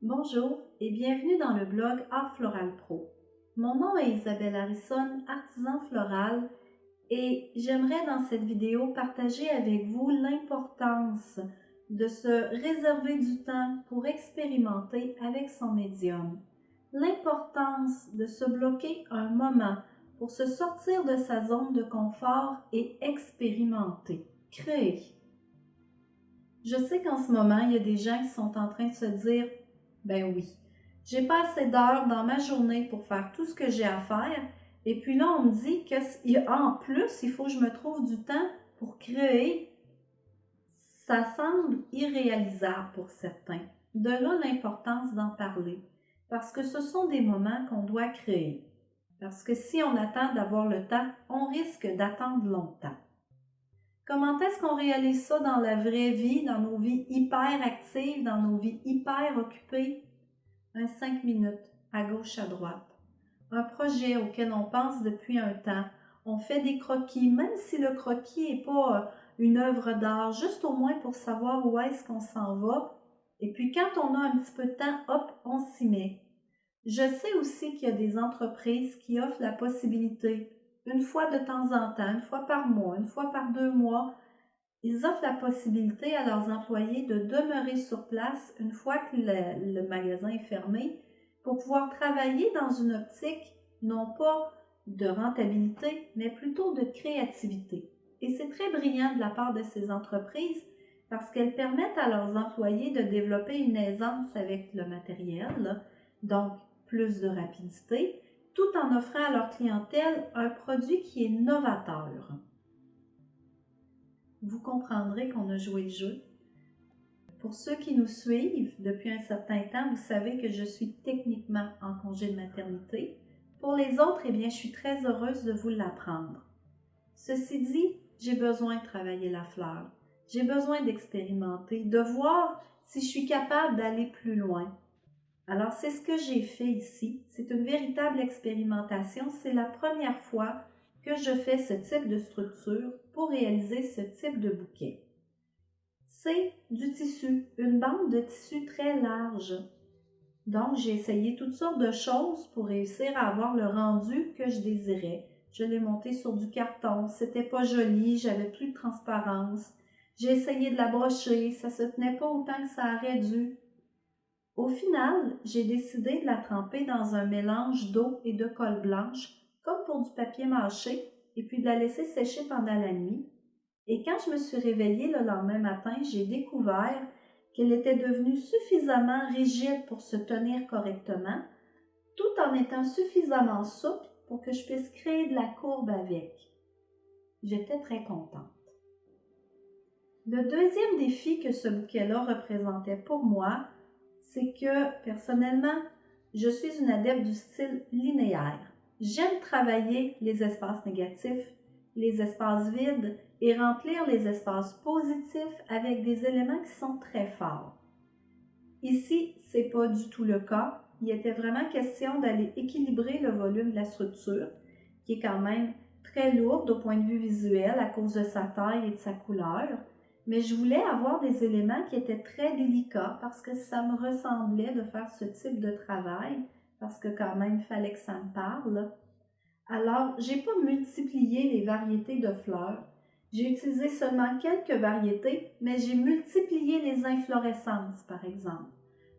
Bonjour et bienvenue dans le blog Art Floral Pro. Mon nom est Isabelle Harrison, artisan floral, et j'aimerais dans cette vidéo partager avec vous l'importance de se réserver du temps pour expérimenter avec son médium. L'importance de se bloquer un moment pour se sortir de sa zone de confort et expérimenter, créer. Je sais qu'en ce moment, il y a des gens qui sont en train de se dire « Ben oui, j'ai pas assez d'heures dans ma journée pour faire tout ce que j'ai à faire. Et puis là, on me dit qu'en plus, il faut que je me trouve du temps pour créer. » Ça semble irréalisable pour certains. De là l'importance d'en parler. Parce que ce sont des moments qu'on doit créer. Parce que si on attend d'avoir le temps, on risque d'attendre longtemps. Comment est-ce qu'on réalise ça dans la vraie vie, dans nos vies hyper actives, dans nos vies hyper occupées? 5 minutes, à gauche, à droite. Un projet auquel on pense depuis un temps. On fait des croquis, même si le croquis n'est pas une œuvre d'art, juste au moins pour savoir où est-ce qu'on s'en va. Et puis quand on a un petit peu de temps, hop, on s'y met. Je sais aussi qu'il y a des entreprises qui offrent la possibilité, une fois de temps en temps, une fois par mois, une fois par 2 mois, ils offrent la possibilité à leurs employés de demeurer sur place une fois que le magasin est fermé pour pouvoir travailler dans une optique non pas de rentabilité, mais plutôt de créativité. Et c'est très brillant de la part de ces entreprises parce qu'elles permettent à leurs employés de développer une aisance avec le matériel, donc plus de rapidité, tout en offrant à leur clientèle un produit qui est novateur. Vous comprendrez qu'on a joué le jeu. Pour ceux qui nous suivent depuis un certain temps, vous savez que je suis techniquement en congé de maternité. Pour les autres, eh bien, je suis très heureuse de vous l'apprendre. Ceci dit, j'ai besoin de travailler la fleur. J'ai besoin d'expérimenter, de voir si je suis capable d'aller plus loin. Alors, c'est ce que j'ai fait ici. C'est une véritable expérimentation. C'est la première fois que je fais ce type de structure pour réaliser ce type de bouquet. C'est du tissu, une bande de tissu très large. Donc, j'ai essayé toutes sortes de choses pour réussir à avoir le rendu que je désirais. Je l'ai monté sur du carton, c'était pas joli, j'avais plus de transparence. J'ai essayé de la brocher, ça se tenait pas autant que ça aurait dû. Au final, j'ai décidé de la tremper dans un mélange d'eau et de colle blanche, comme pour du papier mâché, et puis de la laisser sécher pendant la nuit. Et quand je me suis réveillée le lendemain matin, j'ai découvert qu'elle était devenue suffisamment rigide pour se tenir correctement, tout en étant suffisamment souple pour que je puisse créer de la courbe avec. J'étais très contente. Le deuxième défi que ce bouquet-là représentait pour moi, c'est que, personnellement, je suis une adepte du style linéaire. J'aime travailler les espaces négatifs, les espaces vides et remplir les espaces positifs avec des éléments qui sont très forts. Ici, ce n'est pas du tout le cas. Il était vraiment question d'aller équilibrer le volume de la structure, qui est quand même très lourde au point de vue visuel à cause de sa taille et de sa couleur. Mais je voulais avoir des éléments qui étaient très délicats parce que ça me ressemblait de faire ce type de travail, parce que quand même, il fallait que ça me parle. Alors, je n'ai pas multiplié les variétés de fleurs. J'ai utilisé seulement quelques variétés, mais j'ai multiplié les inflorescences, par exemple.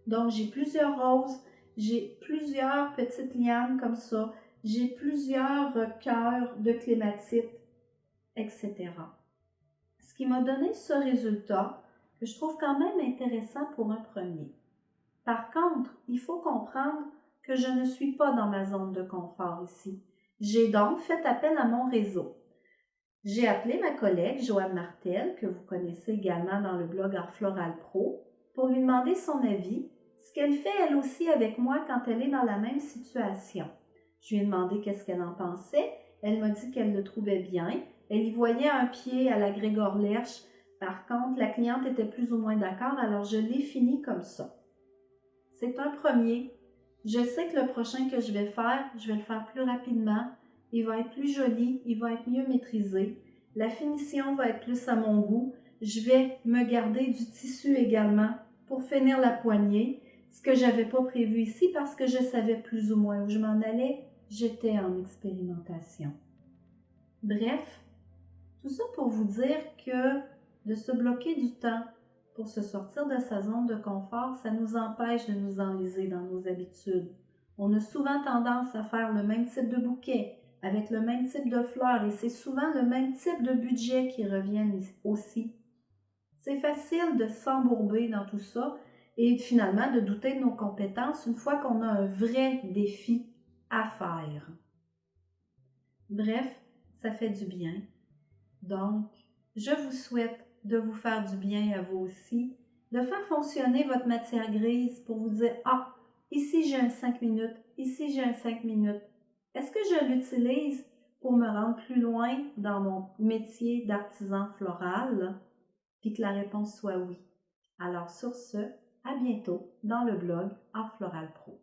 Donc, j'ai plusieurs roses, j'ai plusieurs petites lianes comme ça, j'ai plusieurs cœurs de clématite, etc. Ce qui m'a donné ce résultat que je trouve quand même intéressant pour un premier. Par contre, il faut comprendre que je ne suis pas dans ma zone de confort ici. J'ai donc fait appel à mon réseau. J'ai appelé ma collègue Joanne Martel, que vous connaissez également dans le blog Art Floral Pro, pour lui demander son avis, ce qu'elle fait elle aussi avec moi quand elle est dans la même situation. Je lui ai demandé qu'est-ce qu'elle en pensait. Elle m'a dit qu'elle le trouvait bien. Elle y voyait un pied à la Grégor Lerche. Par contre, la cliente était plus ou moins d'accord, alors je l'ai fini comme ça. C'est un premier. Je sais que le prochain que je vais le faire plus rapidement. Il va être plus joli, il va être mieux maîtrisé. La finition va être plus à mon goût. Je vais me garder du tissu également pour finir la poignée. ce que j'avais pas prévu ici parce que je savais plus ou moins où je m'en allais. J'étais en expérimentation. Bref, tout ça pour vous dire que de se bloquer du temps pour se sortir de sa zone de confort, ça nous empêche de nous enliser dans nos habitudes. On a souvent tendance à faire le même type de bouquet, avec le même type de fleurs, et c'est souvent le même type de budget qui reviennent aussi. C'est facile de s'embourber dans tout ça et finalement de douter de nos compétences une fois qu'on a un vrai défi à faire. Bref, ça fait du bien. Donc, je vous souhaite de vous faire du bien à vous aussi, de faire fonctionner votre matière grise pour vous dire « Ah, ici j'ai un 5 minutes, ici j'ai un 5 minutes. Est-ce que je l'utilise pour me rendre plus loin dans mon métier d'artisan floral? » Puis que la réponse soit oui. Alors sur ce, à bientôt dans le blog Art Floral Pro.